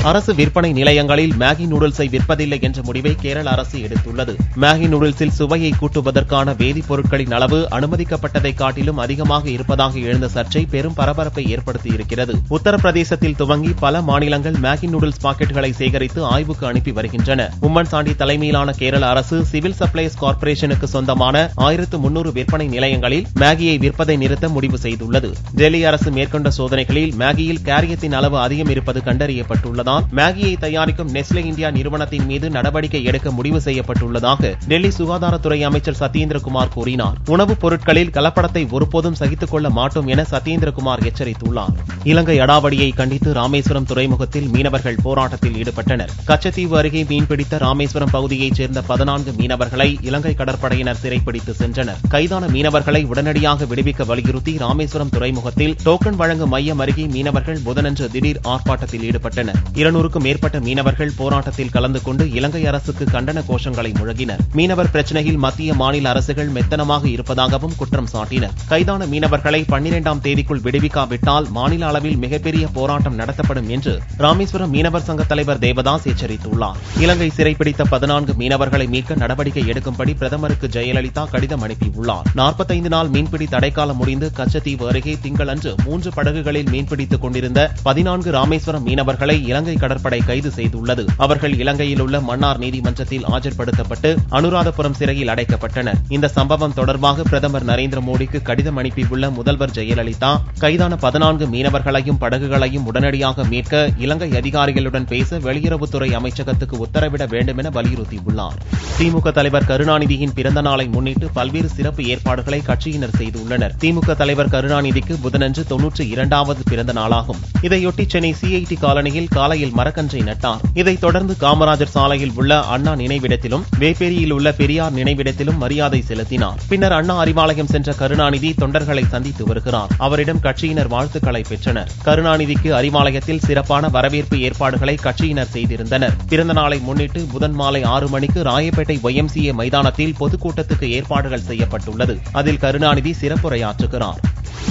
அரசு விற்பனை நிலையங்களில் மேகி நூடுல்ஸை விற்பதில்லை என்ற முடிவை கேரள அரசு எடுத்துள்ளது. மேகி நூடுல்ஸில் சுவையை கூட்டுவதற்கான வேதிப்பொருட்களின் அளவு அனுமதிக்கப்பட்டதை காட்டிலும் அதிகமாக இருப்பதாக எழுந்த சர்ச்சை பெரும் பரபரப்பை ஏற்படுத்தியிருக்கிறது. உத்தரப்பிரதேசத்தில் துவங்கி பல மாநிலங்கள் மேகி நூடுல்ஸ் பாக்கெட்டுகளை சேகரித்து ஆய்வுக்கு அனுப்பி வருகின்றன. உம்மன் சாண்டி தலைமையிலான கேரள அரசு சிவில் சப்ளைஸ் கார்ப்பரேஷனுக்கு சொந்தமான 1300 விற்பனை நிலையங்களில் மேகியை விற்பதை நிறுத்த முடிவு செய்துள்ளது. டெல்லி அரசு மேற்கொண்ட சோதனைகளில் மேகியில் கேரியத்தின் அளவு அதிகம் இருப்பது கண்டறியப்பட்டுள்ளதால் மேகியை தயாரிக்கும் நெஸ்லே இந்தியா நிறுவனத்தின் மீது நடவடிக்கை எடுக்க முடிவு செய்யப்பட்டுள்ளதாக டெல்லி சுகாதாரத்துறை அமைச்சர் சத்யேந்திரகுமார் கூறினார். உணவுப் பொருட்களில் கலப்படத்தை ஒருபோதும் சகித்துக் கொள்ள மாட்டோம் என சத்யேந்திரகுமார் எச்சரித்துள்ளார். இலங்கை அடாவடியை கண்டித்து ராமேஸ்வரம் துறைமுகத்தில் மீனவர்கள் போராட்டத்தில் ஈடுபட்டனர். கச்சத்தீவு அருகே மீன்பிடித்த ராமேஸ்வரம் பகுதியைச் சேர்ந்த 14 மீனவர்களை இலங்கை கடற்படையினர் சிறைப்பிடித்து சென்றனர். கைதான மீனவர்களை உடனடியாக விடுவிக்க வலியுறுத்தி ராமேஸ்வரம் துறைமுகத்தில் டோக்கன் வழங்கும் மையம் அருகே மீனவர்கள் புதனன்று திடீர் ஆர்ப்பாட்டத்தில் ஈடுபட்டனர். 200க்கும் மேற்பட்ட மீனவர்கள் போராட்டத்தில் கலந்து கொண்டு இலங்கை அரசுக்கு கண்டன கோஷங்களை முழங்கினர். மீனவர் பிரச்சினையில் மத்திய மாநில அரசுகள் மெத்தனமாக இருப்பதாகவும் குற்றம் சாட்டினர். கைதான மீனவர்களை 12ஆம் தேதிக்குள் விடுவிக்காவிட்டால் மாநில அளவில் மிகப்பெரிய போராட்டம் நடத்தப்படும் என்று ராமேஸ்வரம் மீனவர் சங்க தலைவர் தேவதாஸ் எச்சரித்துள்ளார். இலங்கை சிறைப்பிடித்த 14 மீனவர்களை மீட்க நடவடிக்கை எடுக்கும்படி பிரதமருக்கு ஜெயலலிதா கடிதம் அனுப்பியுள்ளார். 45 நாள் மீன்பிடி தடைக்காலம் முடிந்து கச்சத்தீவு அருகே திங்களன்று 3 படகுகளில் மீன்பிடித்துக் கொண்டிருந்த 14 ராமேஸ்வரம் மீனவர்களை இலங்கை கடற்படை கைது செய்துள்ளது. அவர்கள் இலங்கையில் உள்ள மன்னார் நீதிமன்றத்தில் ஆஜர்படுத்தப்பட்டு அனுராதபுரம் சிறையில் அடைக்கப்பட்டனர். இந்த சம்பவம் தொடர்பாக பிரதமர் நரேந்திர மோடிக்கு கடிதம் அனுப்பியுள்ள முதல்வர் ஜெயலலிதா கைதான 14 மீனவர்களையும் படகுகளையும் உடனடியாக மீட்க இலங்கை அதிகாரிகளுடன் பேச வெளியுறவுத்துறை அமைச்சகத்துக்கு உத்தரவிட வேண்டும் என வலியுறுத்தியுள்ளார். திமுக தலைவர் கருணாநிதியின் பிறந்த நாளை முன்னிட்டு பல்வேறு சிறப்பு ஏற்பாடுகளை கட்சியினர் செய்துள்ளனர். திமுக தலைவர் கருணாநிதிக்கு புதனன்று 92வது பிறந்த நாளாகும். இதையொட்டி சென்னை சிஐடி காலனியில் காலையில் மரக்கன்றை நட்டார். இதைத் தொடர்ந்து காமராஜர் சாலையில் உள்ள அண்ணா நினைவிடத்திலும் வேப்பேரியில் உள்ள பெரியார் நினைவிடத்திலும் மரியாதை செலுத்தினார். பின்னர் அண்ணா அறிவாலயம் சென்ற கருணாநிதி தொண்டர்களை சந்தித்து வருகிறார். அவரிடம் கட்சியினர் வாழ்த்துக்களை பெற்றனர். கருணாநிதிக்கு அறிவாலயத்தில் சிறப்பான வரவேற்பு ஏற்பாடுகளை கட்சியினர் செய்திருந்தனர். பிறந்த நாளை முன்னிட்டு புதன் மாலை 6 மணிக்கு ராயப்பேட்டை YMCA மைதானத்தில் பொதுக்கூட்டத்துக்கு ஏற்பாடுகள் செய்யப்பட்டுள்ளது. அதில் கருணாநிதி சிறப்புரையாற்றுகிறார்.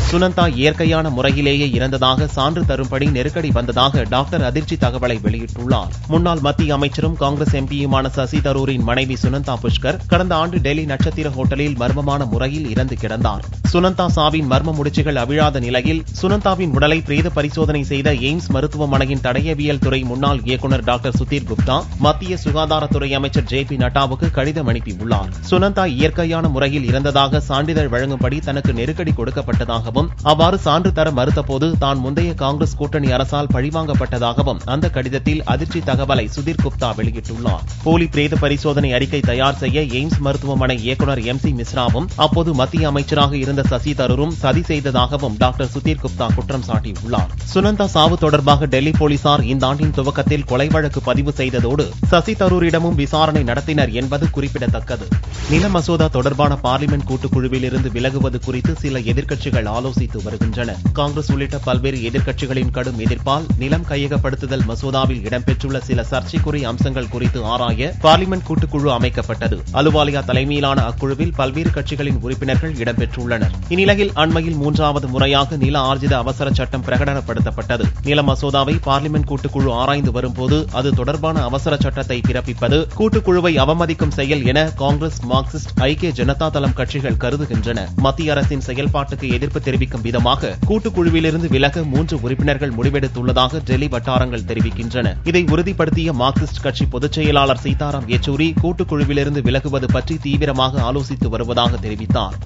சுனந்தா இயற்கையான முறையிலேயே இறந்ததாக சான்று தரும்படி நெருக்கடி வந்ததாக டாக்டர் அதிர்ச்சி தகவலை வெளியிட்டுள்ளார். முன்னாள் மத்திய அமைச்சரும் காங்கிரஸ் எம்பியுமான சசி தரூரின் மனைவி சுனந்தா புஷ்கர் கடந்த ஆண்டு டெல்லி நட்சத்திர ஹோட்டலில் மர்மமான முறையில் இறந்து கிடந்தார். சுனந்தா சாவின் மர்ம முடிச்சுகள் அவிழாத நிலையில் சுனந்தாவின் உடலை பிரேத பரிசோதனை செய்த எய்ம்ஸ் மருத்துவமனையின் தடயவியல் துறை முன்னாள் இயக்குநர் டாக்டர் சுதீர் குப்தா மத்திய சுகாதாரத்துறை அமைச்சர் JP நட்டாவுக்கு கடிதம் அனுப்பியுள்ளார். சுனந்தா இயற்கையான முறையில் இறந்ததாக சான்றிதழ் வழங்கும்படி தனக்கு நெருக்கடி கொடுக்கப்பட்டதாகவும் அவ்வாறு சான்று தர மறுத்தபோது தான் முந்தைய காங்கிரஸ் கூட்டணி அரசால் பழிவாங்கப்பட்டதாகவும் அந்த கடிதத்தில் அதிர்ச்சி தகவலை சுதீர் குப்தா வெளியிட்டுள்ளார். போலி பிரேத பரிசோதனை அறிக்கை தயார் செய்ய எய்ம்ஸ் மருத்துவமனை இயக்குநர் MC மிஸ்ராவும் அப்போது மத்திய அமைச்சராக இருந்த சசி தரூரும் சதி செய்ததாகவும் டாக்டர் சுதீர் குப்தா குற்றம் சாட்டியுள்ளார். சுனந்தா சாவு தொடர்பாக டெல்லி போலீசார் இந்த ஆண்டின் துவக்கத்தில் கொலை வழக்கு பதிவு செய்ததோடு சசி தரூரிடமும் விசாரணை நடத்தினர் என்பது குறிப்பிடத்தக்கது. நில மசோதா தொடர்பான பார்லிமென்ட் கூட்டுக்குழுவில் இருந்து விலகுவது குறித்து சில எதிர்க்கட்சிகள் ஆலோசித்து வருகின்றன. காங்கிரஸ் உள்ளிட்ட பல்வேறு எதிர்க்கட்சிகளின் கடும் எதிர்ப்பால் நிலம் கையகப்படுத்துதல் மசோதாவில் இடம்பெற்றுள்ள சில சர்ச்சைக்குரிய அம்சங்கள் குறித்து ஆராய பார்லிமென்ட் கூட்டுக்குழு அமைக்கப்பட்டது. அலுவாலியா தலைமையிலான அக்குழுவில் பல்வேறு கட்சிகளின் உறுப்பினர்கள் இடம்பெற்றுள்ளனர். இந்நிலையில் அண்மையில் 3வது முறையாக நில ஆர்ஜித அவசர சட்டம் பிரகடனப்படுத்தப்பட்டது. நில மசோதாவை பார்லிமென்ட் கூட்டுக்குழு ஆராய்ந்து வரும்போது அது தொடர்பான அவசர சட்டத்தை பிறப்பிப்பது கூட்டுக்குழுவை அவமதிக்கும் செயல் என காங்கிரஸ், மார்க்சிஸ்ட், ஐக்கிய ஜனதா தளம் கட்சிகள் கருதுகின்றன. மத்திய அரசின் செயல்பாட்டுக்கு எதிர்ப்பு தெரிவிக்கும் விதமாக கூட்டுக்குழுவிலிருந்து விலக 3 உறுப்பினர்கள் முடிவெடுத்துள்ளதாக டெல்லி வட்டாரங்கள் தெரிவிக்கின்றன. இதை உறுதிப்படுத்திய மார்க்சிஸ்ட் கட்சி பொதுச் செயலாளர் சீதாராம் யெச்சூரி கூட்டுக்குழுவிலிருந்து விலகுவது பற்றி தீவிரமாக ஆலோசித்து வருவதாக தெரிவித்தார்.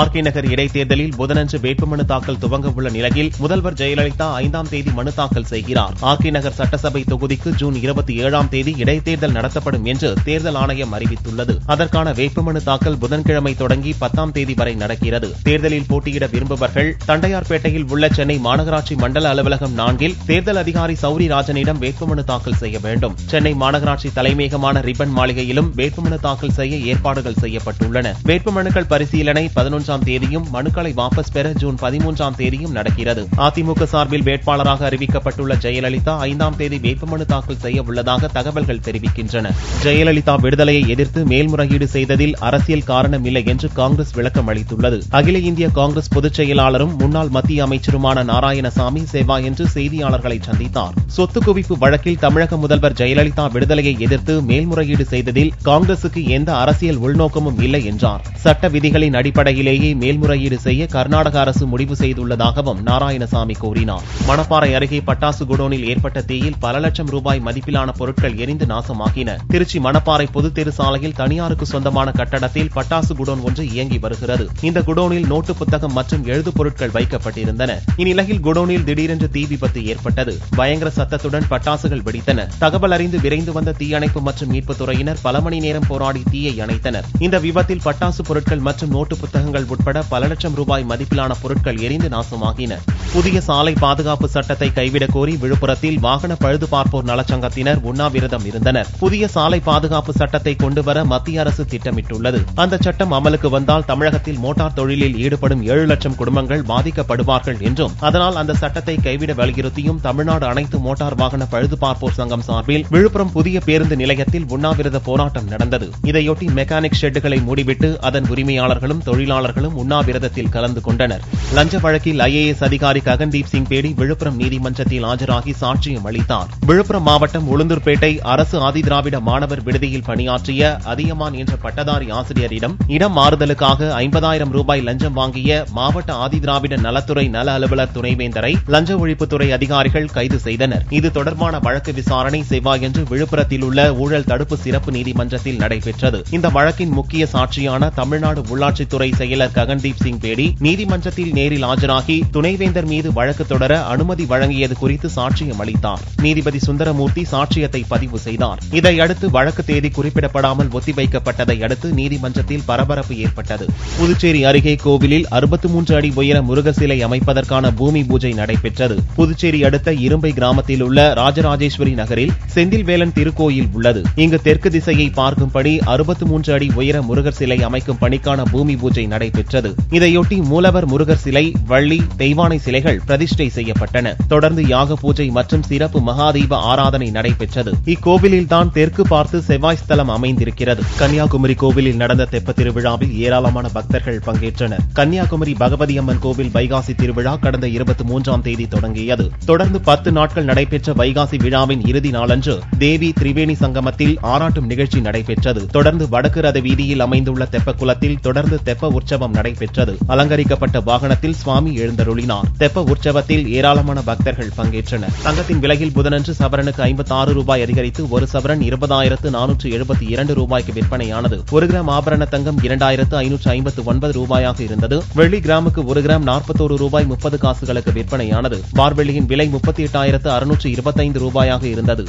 RK நகர் இடைத்தேர்தலில் புதனன்று வேட்புமனு தாக்கல் துவங்க உள்ள நிலையில் முதல்வர் ஜெயலலிதா 5ஆம் தேதி மனு தாக்கல் செய்கிறார். RK நகர் சட்டசபை தொகுதிக்கு ஜூன் 27ஆம் தேதி இடைத்தேர்தல் நடத்தப்படும் என்று தேர்தல் ஆணையம் அறிவித்துள்ளது. அதற்கான வேட்புமனு தாக்கல் புதன்கிழமை தொடங்கி 10ஆம் தேதி வரை நடக்கிறது. தேர்தலில் போட்டியிட விரும்புபவர்கள் தண்டையார்பேட்டையில் உள்ள சென்னை மாநகராட்சி மண்டல அலுவலகம் 4இல் தேர்தல் அதிகாரி சௌரி ராஜனிடம் வேட்புமனு தாக்கல் செய்ய வேண்டும். சென்னை மாநகராட்சி தலைமையகமான ரிப்பன் மாளிகையிலும் வேட்புமனு தாக்கல் செய்ய ஏற்பாடுகள் செய்யப்பட்டுள்ளன. வேட்புமனுக்கள் பரிசீலனை 11ஆம் தேதியும் மனுக்களை வாபஸ் பெற ஜூன் 13ஆம் தேதியும் நடக்கிறது. அதிமுக சார்பில் வேட்பாளராக அறிவிக்கப்பட்டுள்ள ஜெயலலிதா 5ஆம் தேதி வேட்புமனு தாக்கல் செய்ய உள்ளதாக தகவல்கள் தெரிவிக்கின்றன. ஜெயலலிதா விடுதலையை எதிர்த்து மேல்முறையீடு செய்ததில் அரசியல் காரணம் இல்லை என்று காங்கிரஸ் விளக்கம் அளித்துள்ளது. அகில இந்திய காங்கிரஸ் பொதுச் செயலாளர் செயலாளரும் முன்னாள் மத்திய அமைச்சருமான நாராயணசாமி செவ்வாயன்று செய்தியாளர்களை சந்தித்தார். சொத்து குவிப்பு வழக்கில் தமிழக முதல்வர் ஜெயலலிதா விடுதலையை எதிர்த்து மேல்முறையீடு செய்ததில் காங்கிரசுக்கு எந்த அரசியல் உள்நோக்கமும் இல்லை என்றார். சட்ட விதிகளின் அடிப்படையிலேயே மேல்முறையீடு செய்ய கர்நாடக அரசு முடிவு செய்துள்ளதாகவும் நாராயணசாமி கூறினார். மணப்பாறை அருகே பட்டாசு குடோனில் ஏற்பட்ட தீயில் பல லட்சம் ரூபாய் மதிப்பிலான பொருட்கள் எரிந்து நாசமாகின. திருச்சி மணப்பாறை பொதுத்தெரு சாலையில் தனியாருக்கு சொந்தமான கட்டடத்தில் பட்டாசு குடோன் ஒன்று இயங்கி வருகிறது. இந்த குடோனில் நோட்டு புத்தகம் மற்றும் எழுது பொருட்கள் வைக்கப்பட்டிருந்தன. இந்நிலையில் குடோனில் திடீரென்று தீ விபத்து ஏற்பட்டது. பயங்கர சத்தத்துடன் பட்டாசுகள் வெடித்தன. தகவல் அறிந்து விரைந்து வந்த தீயணைப்பு மற்றும் மீட்புத் துறையினர் பல மணி நேரம் போராடி தீயை அணைத்தனர். இந்த விபத்தில் பட்டாசு பொருட்கள் மற்றும் நோட்டு புத்தகங்கள் உட்பட பல லட்சம் ரூபாய் மதிப்பிலான பொருட்கள் எரிந்து நாசமாகின. புதிய சாலை பாதுகாப்பு சட்டத்தை கைவிடக் கோரி விழுப்புரத்தில் வாகன பழுது பார்ப்போர் நலச்சங்கத்தினர் உண்ணாவிரதம் இருந்தனர். புதிய சாலை பாதுகாப்பு சட்டத்தை கொண்டுவர மத்திய அரசு திட்டமிட்டுள்ளது. அந்த சட்டம் அமலுக்கு வந்தால் தமிழகத்தில் மோட்டார் தொழிலில் ஈடுபடும் 7 லட்சம் குடும்பங்கள் பாதிக்கப்படுவார்கள் என்றும், அதனால் அந்த சட்டத்தை கைவிட வலியுறுத்தியும் தமிழ்நாடு அனைத்து மோட்டார் வாகன பழுது பார்ப்போர் சங்கம் சார்பில் விழுப்புரம் புதிய பேருந்து நிலையத்தில் உண்ணாவிரத போராட்டம் நடந்தது. இதையொட்டி மெக்கானிக் ஷெட்டுகளை மூடிவிட்டு அதன் உரிமையாளர்களும் தொழிலாளர்களும் உண்ணாவிரதத்தில் கலந்து கொண்டனர். லஞ்ச வழக்கில் IAS அதிகாரி ககன்தீப் சிங் பேடி விழுப்புரம் நீதிமன்றத்தில் ஆஜராகி சாட்சியம் அளித்தார். விழுப்புரம் மாவட்டம் உளுந்தூர்பேட்டை அரசு ஆதிதிராவிட மாணவர் விடுதியில் பணியாற்றிய அதியமான் என்ற பட்டதாரி ஆசிரியரிடம் இடம் மாறுதலுக்காக 50,000 ரூபாய் லஞ்சம் வாங்கிய மாவட்ட ஆதிதிராவிட நலத்துறை நல அலுவலர் துணைவேந்தரை லஞ்ச ஒழிப்புத்துறை அதிகாரிகள் கைது செய்தனர். இது தொடர்பான வழக்கு விசாரணை செவ்வாயன்று விழுப்புரத்தில் உள்ள ஊழல் தடுப்பு சிறப்பு நீதிமன்றத்தில் நடைபெற்றது. இந்த வழக்கின் முக்கிய சாட்சியான தமிழ்நாடு உள்ளாட்சித்துறை செயலர் ககன்தீப் சிங் பேடி நீதிமன்றத்தில் நேரில் ஆஜராகி துணைவேந்தர் மீது வழக்கு தொடர அனுமதி வழங்கியது குறித்து சாட்சியம் அளித்தார். நீதிபதி சுந்தரமூர்த்தி சாட்சியத்தை பதிவு செய்தார். இதையடுத்து வழக்கு தேதி குறிப்பிடப்படாமல் ஒத்திவைக்கப்பட்டதை அடுத்து நீதிமன்றத்தில் பரபரப்பு ஏற்பட்டது. புதுச்சேரி அருகே கோவிலில் 63 அடி உயர முருகர் சிலை அமைப்பதற்கான பூமி பூஜை நடைபெற்றது. புதுச்சேரி அடுத்த இரும்பை கிராமத்தில் உள்ள ராஜராஜேஸ்வரி நகரில் செந்தில்வேலன் திருக்கோயில் உள்ளது. இங்கு தெற்கு திசையை பார்க்கும்படி 63 அடி உயர முருகர் சிலை அமைக்கும் பணிக்கான பூமி பூஜை நடைபெற்றது. இதையொட்டி மூலவர் முருகர் சிலை, வள்ளி, தெய்வானை சிலைகள் பிரதிஷ்டை செய்யப்பட்டன. தொடர்ந்து யாக பூஜை மற்றும் சிறப்பு மகாதீப ஆராதனை நடைபெற்றது. இக்கோவிலில் தான் தெற்கு பார்த்து செவ்வாய் ஸ்தலம் அமைந்திருக்கிறது. கன்னியாகுமரி கோவிலில் நடந்த தெப்ப திருவிழாவில் ஏராளமான பக்தர்கள் பங்கேற்றனர். கன்னியாகுமரி பகவதி அம்மன் கோவில் வைகாசி திருவிழா கடந்த 23ஆம் தேதி தொடங்கியது. தொடர்ந்து 10 நாட்கள் நடைபெற்ற வைகாசி விழாவின் இறுதி நாளன்று தேவி திரிவேணி சங்கமத்தில் ஆராட்டும் நிகழ்ச்சி நடைபெற்றது. தொடர்ந்து வடக்கு ரத வீதியில் அமைந்துள்ள தெப்ப குளத்தில் தொடர்ந்து தெப்ப உற்சவம் நடைபெற்றது. அலங்கரிக்கப்பட்ட வாகனத்தில் சுவாமி எழுந்தருளினார். தெப்ப உற்சவத்தில் ஏராளமான பக்தர்கள் பங்கேற்றனர். தங்கத்தின் விலையில் புதனன்று சவரனுக்கு 56 ரூபாய் அதிகரித்து ஒரு சவரன் 20,472 ரூபாய்க்கு விற்பனையானது. 1 கிராம் ஆபரண தங்கம் 2,559 ரூபாயாக இருந்தது. வெள்ளி கிராமுக்கு 1 கிராம் 41 ரூபாய் 30 காசுகளுக்கு விற்பனையானது. பார்வெள்ளியின் விலை 38,625 ரூபாயாக இருந்தது.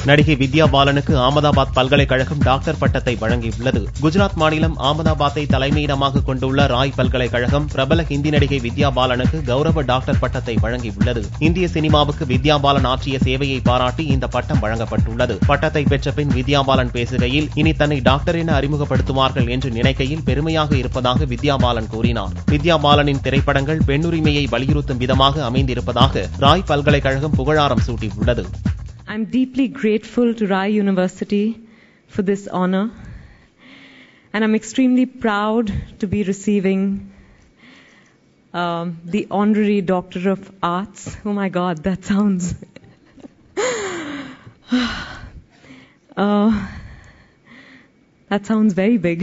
நடிகை வித்யா பாலனுக்கு அகமதாபாத் பல்கலைக்கழகம் டாக்டர் பட்டத்தை வழங்கியுள்ளது. குஜராத் மாநிலம் அகமதாபாத்தை தலைமையிடமாக கொண்டுள்ள ராய் பல்கலைக்கழகம் பிரபல ஹிந்தி நடிகை வித்யா பாலனுக்கு கௌரவ டாக்டர் பட்டத்தை வழங்கியுள்ளது. இந்திய சினிமாவுக்கு வித்யா பாலன் ஆற்றிய சேவையை பாராட்டி இந்த பட்டம் வழங்கப்பட்டுள்ளது. பட்டத்தை பெற்ற பின் வித்யா பாலன் பேசுகையில், இனி தன்னை டாக்டர் என அறிமுகப்படுத்துவார்கள் என்று நினைக்கையில் பெருமையாக இருப்பதாக வித்யா பாலன் கூறினார். வித்யா பாலனின் திரைப்படங்கள் பெண்ணுரிமையை வலியுறுத்தும் விதமாக அமைந்திருப்பதாக ராய் பல்கலைக்கழகம் புகழாரம் சூட்டியுள்ளது. I'm deeply grateful to Rai University for this honor, and I'm extremely proud to be receiving the Honorary Doctor of Arts. Oh my God, that sounds that sounds very big.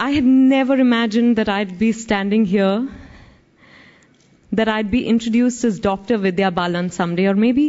I had never imagined that I'd be standing here, that I'd be introduced as Dr. Vidya Balan someday, or maybe